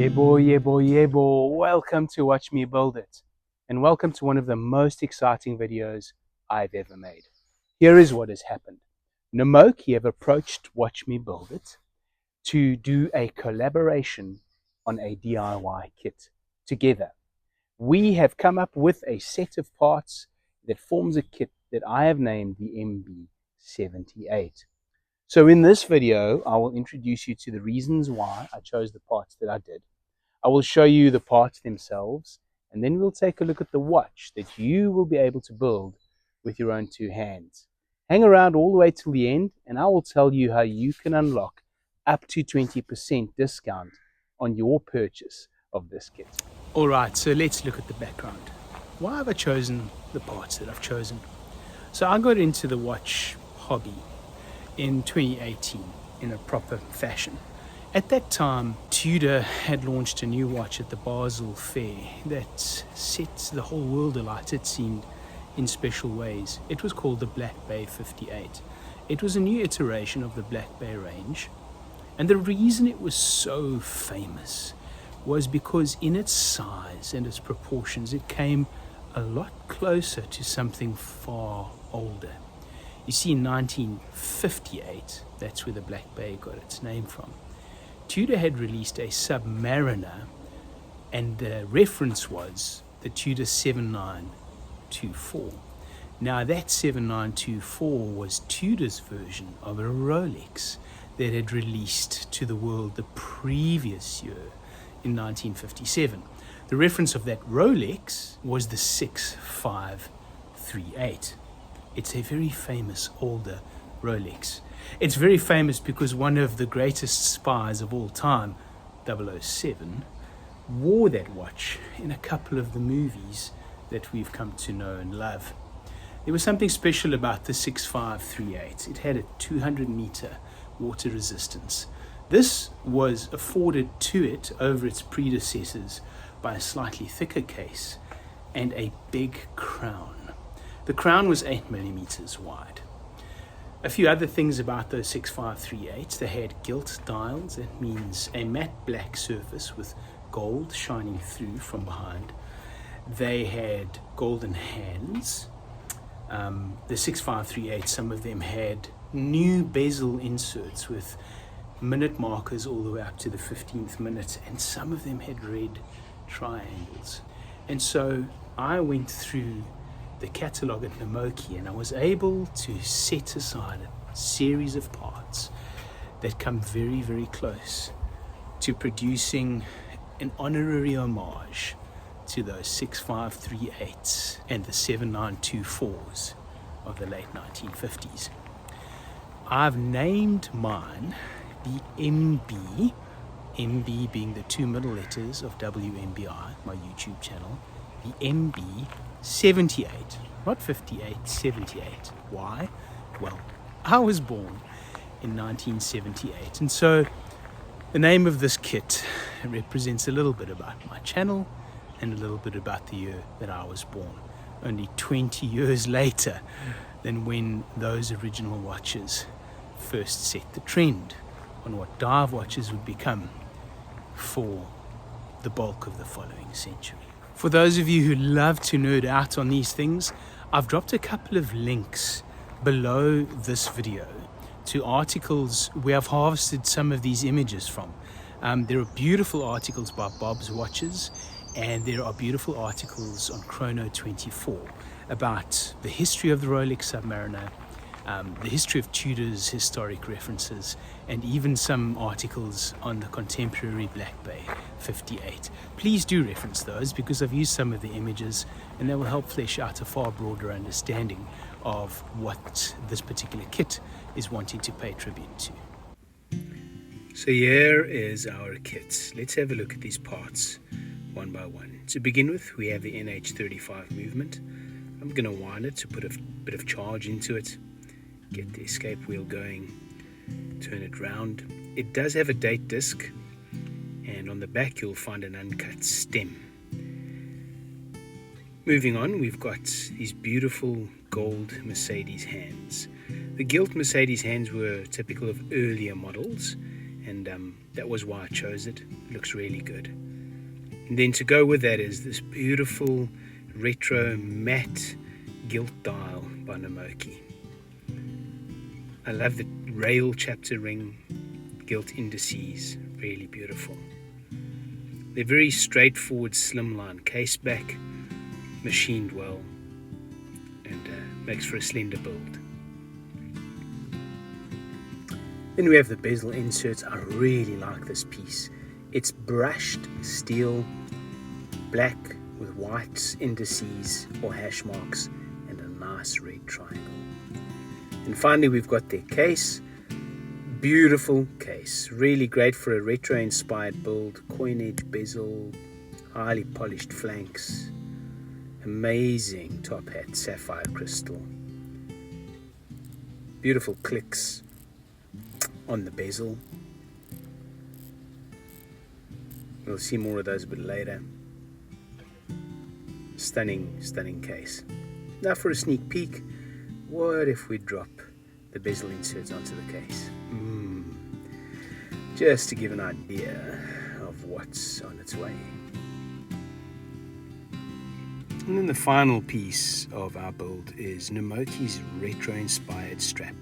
Yeah boy, welcome to Watch Me Build It, and welcome to one of the most exciting videos I've ever made. Here is what has happened. Namoki have approached Watch Me Build It to do a collaboration on a DIY kit together. We have come up with a set of parts that forms a kit that I have named the MB78. So in this video, I will introduce you to the reasons why I chose the parts that I did. I will show you the parts themselves, and then we'll take a look at the watch that you will be able to build with your own two hands. Hang around all the way till the end, and I will tell you how you can unlock up to 20% discount on your purchase of this kit. Alright, so let's look at the background. Why have I chosen the parts that I've chosen? So I got into the watch hobby in 2018 in a proper fashion. At that time, Tudor had launched a new watch at the Bezel fair that set the whole world alight, it seemed, in special ways. It was called the Black Bay 58. It was a new iteration of the Black Bay range, and the reason it was so famous was because in its size and its proportions, it came a lot closer to something far older. You see, in 1958, that's where the Black Bay got its name from, Tudor had released a Submariner, and the reference was the Tudor 7924. Now that 7924 was Tudor's version of a Rolex that had released to the world the previous year in 1957. The reference of that Rolex was the 6538. It's a very famous older Rolex. It's very famous because one of the greatest spies of all time, 007, wore that watch in a couple of the movies that we've come to know and love. There was something special about the 6538. It had a 200-meter water resistance. This was afforded to it over its predecessors by a slightly thicker case and a big crown. The crown was 8 millimeters wide. A few other things about those 6538s. They had gilt dials. That means a matte black surface with gold shining through from behind. They had golden hands. The 6538, some of them had new bezel inserts with minute markers all the way up to the 15th minute, and some of them had red triangles. And so I went through the catalogue at Namoki, and I was able to set aside a series of parts that come very, very close to producing an honorary homage to those 6538s and the 7924s of the late 1950s. I've named mine the MB being the two middle letters of WMBI, my YouTube channel, the MB78, not 58, 78. Why? Well, I was born in 1978, and so the name of this kit represents a little bit about my channel and a little bit about the year that I was born, only 20 years later than when those original watches first set the trend on what dive watches would become for the bulk of the following century. For those of you who love to nerd out on these things, I've dropped a couple of links below this video to articles where I've harvested some of these images from. There are beautiful articles by Bob's Watches, and there are beautiful articles on Chrono 24 about the history of the Rolex Submariner, the history of Tudor's historic references, and even some articles on the contemporary Black Bay 58. Please do reference those, because I've used some of the images and they will help flesh out a far broader understanding of what this particular kit is wanting to pay tribute to. So here is our kit. Let's have a look at these parts one by one. To begin with, we have the NH35 movement. I'm going to wind it to put a bit of charge into it, get the escape wheel going, turn it round. It does have a date disc, and on the back you'll find an uncut stem. Moving on, we've got these beautiful gold Mercedes hands. The gilt Mercedes hands were typical of earlier models, and that was why I chose it. It looks really good. And then to go with that is this beautiful retro matte gilt dial by Namoki. I love the rail chapter ring gilt indices, really beautiful. They're very straightforward, slimline caseback, machined well, and makes for a slender build. Then we have the bezel inserts. I really like this piece. It's brushed steel, black with white indices or hash marks, and a nice red triangle. And finally, we've got their case. Beautiful case, really great for a retro inspired build. Coin edge bezel, highly polished flanks, amazing top hat, sapphire crystal, beautiful clicks on the bezel. We'll see more of those a bit later. Stunning case. Now for a sneak peek, what if we drop the bezel inserts onto the case? Just to give an idea of what's on its way. And then the final piece of our build is Namoki's retro-inspired strap.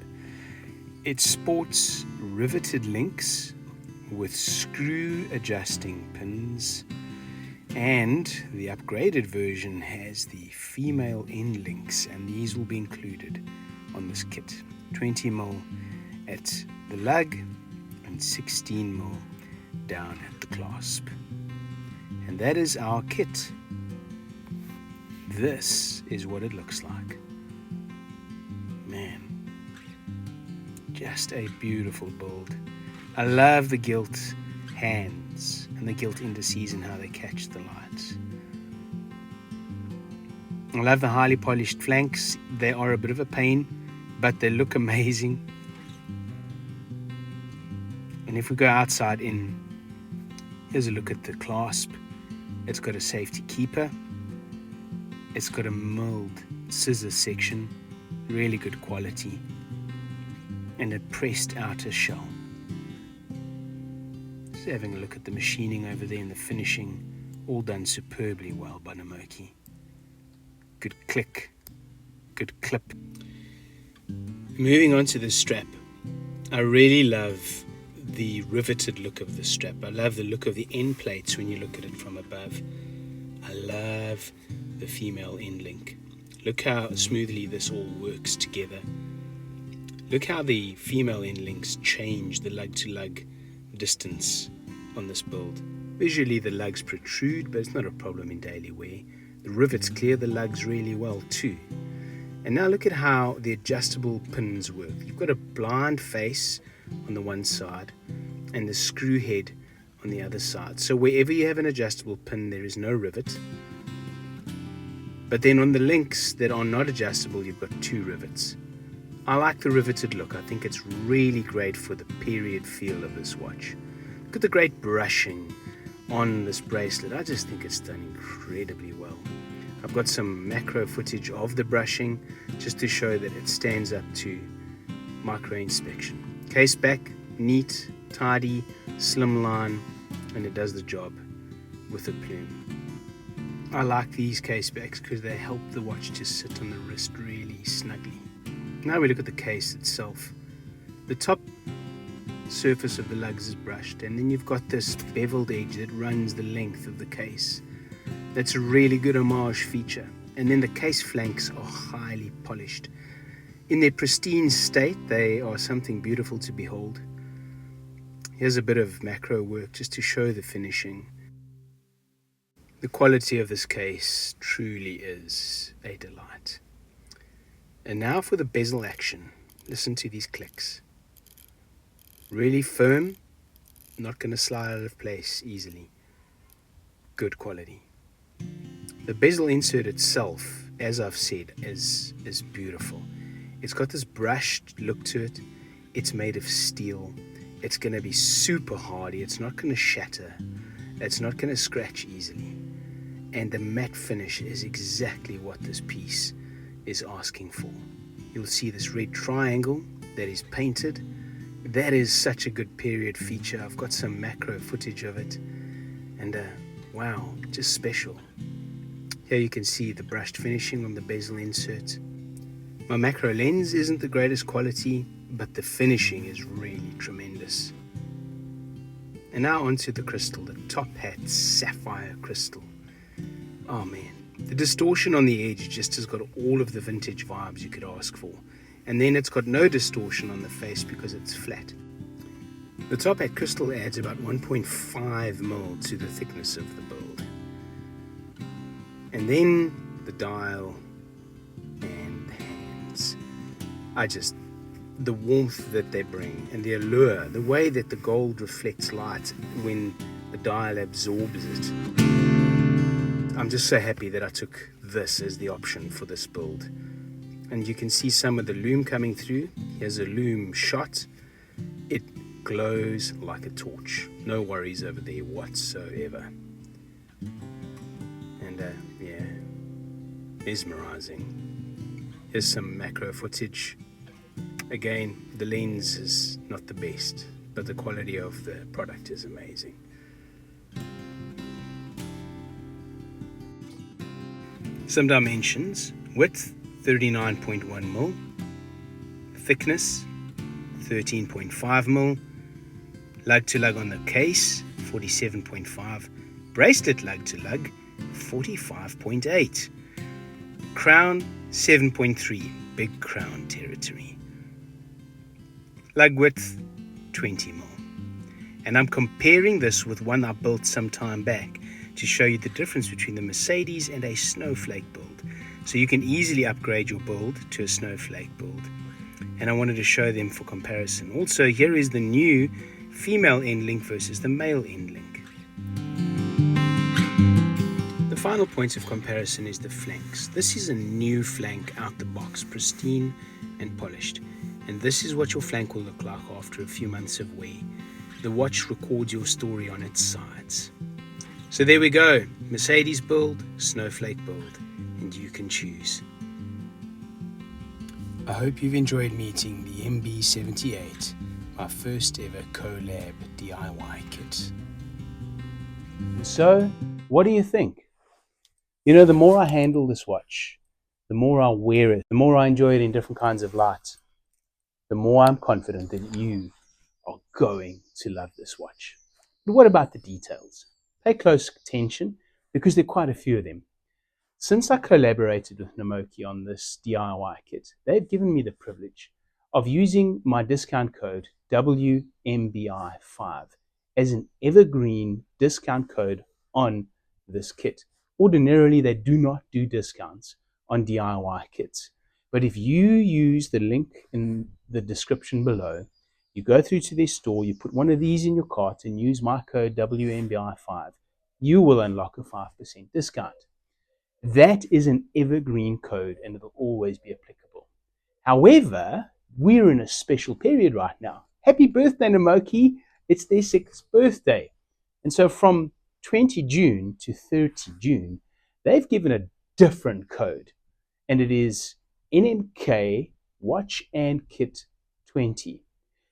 It sports riveted links with screw adjusting pins, and the upgraded version has the female end links, and these will be included on this kit. 20mm at the lug and 16mm down at the clasp. And that is our kit. This is what it looks like. Man, just a beautiful build. I love the gilt hands and the gilt indices and how they catch the lights. I love the highly polished flanks. They are a bit of a pain, but they look amazing. And if we go outside in, here's a look at the clasp. It's got a safety keeper. It's got a milled scissor section, really good quality, and a pressed outer shell. Just having a look at the machining over there and the finishing, all done superbly well by Namoki. Good click, good clip. Moving on to the strap, I really love the riveted look of the strap. I love the look of the end plates when you look at it from above. I love the female end link. Look how smoothly this all works together. Look how the female end links change the lug to lug distance on this build. Visually the lugs protrude, but it's not a problem in daily wear. The rivets clear the lugs really well too. And now look at how the adjustable pins work. You've got a blind face on the one side and the screw head on the other side. So wherever you have an adjustable pin, there is no rivet. But then on the links that are not adjustable, you've got two rivets. I like the riveted look. I think it's really great for the period feel of this watch. Look at the great brushing on this bracelet. I just think it's done incredibly well. I've got some macro footage of the brushing just to show that it stands up to micro inspection. Caseback, neat, tidy, slimline, and it does the job with a plume. I like these casebacks because they help the watch to sit on the wrist really snugly. Now we look at the case itself. The top surface of the lugs is brushed, and then you've got this beveled edge that runs the length of the case. That's a really good homage feature. And then the case flanks are highly polished. In their pristine state, they are something beautiful to behold. Here's a bit of macro work just to show the finishing. The quality of this case truly is a delight. And now for the bezel action. Listen to these clicks. Really firm, not going to slide out of place easily. Good quality. The bezel insert itself, as I've said, is beautiful. It's got this brushed look to it. It's made of steel. It's going to be super hardy. It's not going to shatter. It's not going to scratch easily. And the matte finish is exactly what this piece is asking for. You'll see this red triangle that is painted. that is such a good period feature. I've got some macro footage of it, and wow, just special. Here you can see the brushed finishing on the bezel insert. My macro lens isn't the greatest quality, but the finishing is really tremendous. And now onto the crystal, the top hat sapphire crystal. Oh man, the distortion on the edge just has got all of the vintage vibes you could ask for. And then it's got no distortion on the face because it's flat. The top hat crystal adds about 1.5 mil to the thickness of the build. And then the dial and the hands. The warmth that they bring and the allure, the way that the gold reflects light when the dial absorbs it. I'm just so happy that I took this as the option for this build. And you can see some of the lume coming through. Here's a lume shot. It glows like a torch. No worries over there whatsoever. And yeah, mesmerizing. Here's some macro footage. Again, the lens is not the best, but the quality of the product is amazing. Some dimensions: width 39.1 mil, thickness 13.5 mil, lug to lug on the case 47.5, bracelet lug to lug 45.8, crown 7.3, big crown territory. Lug width 20 mil. And I'm comparing this with one I built some time back to show you the difference between the Mercedes and a Snowflake Build. So you can easily upgrade your build to a Snowflake Build. And I wanted to show them for comparison. Also, here is the new female end link versus the male end link. The final point of comparison is the flanks. This is a new flank out the box, pristine and polished. And this is what your flank will look like after a few months of wear. The watch records your story on its sides. So there we go, Mercedes build, Snowflake build, and you can choose. I hope you've enjoyed meeting the MB78, my first ever collab DIY kit. So, what do you think? You know, the more I handle this watch, the more I wear it, the more I enjoy it in different kinds of lights, the more I'm confident that you are going to love this watch. But what about the details? Pay close attention because there are quite a few of them. Since I collaborated with Namoki on this DIY kit, they've given me the privilege of using my discount code WMBI5 as an evergreen discount code on this kit. Ordinarily, they do not do discounts on DIY kits. But if you use the link in the description below, you go through to their store, you put one of these in your cart and use my code WMBI5, you will unlock a 5% discount. That is an evergreen code and it will always be applicable. However, we're in a special period right now. Happy birthday, Namoki. It's their 6th birthday. And so from 20 June to 30 June, they've given a different code. And it is NMK Watch and Kit 20.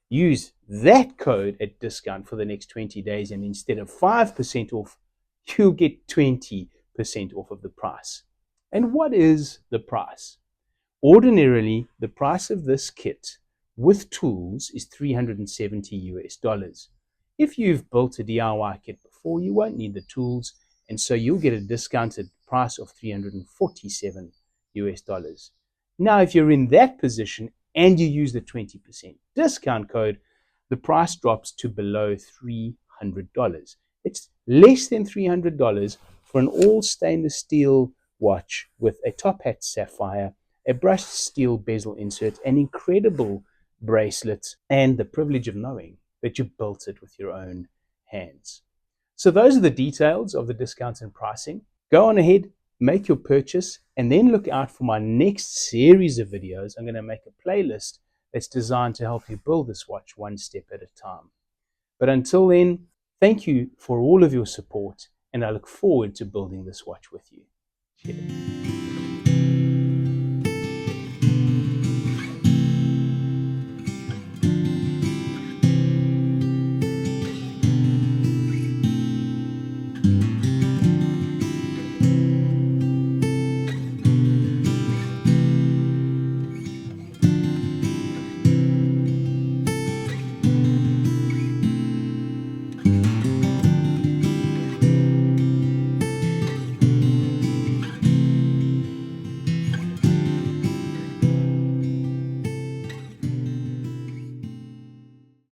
Use that code at discount for the next 20 days, and instead of 5% off, you'll get 20% off of the price. And what is the price? Ordinarily, the price of this kit with tools is $370 US. If you've built a DIY kit before, you won't need the tools, and so you'll get a discounted price of $347 US. Now, if you're in that position and you use the 20% discount code, the price drops to below $300. It's less than $300 for an all stainless steel watch with a top hat sapphire, a brushed steel bezel insert, an incredible bracelet, and the privilege of knowing that you built it with your own hands. So those are the details of the discounts and pricing. Go on ahead, make your purchase, and then look out for my next series of videos. I'm going to make a playlist that's designed to help you build this watch one step at a time. But until then, thank you for all of your support, and I look forward to building this watch with you. Cheers.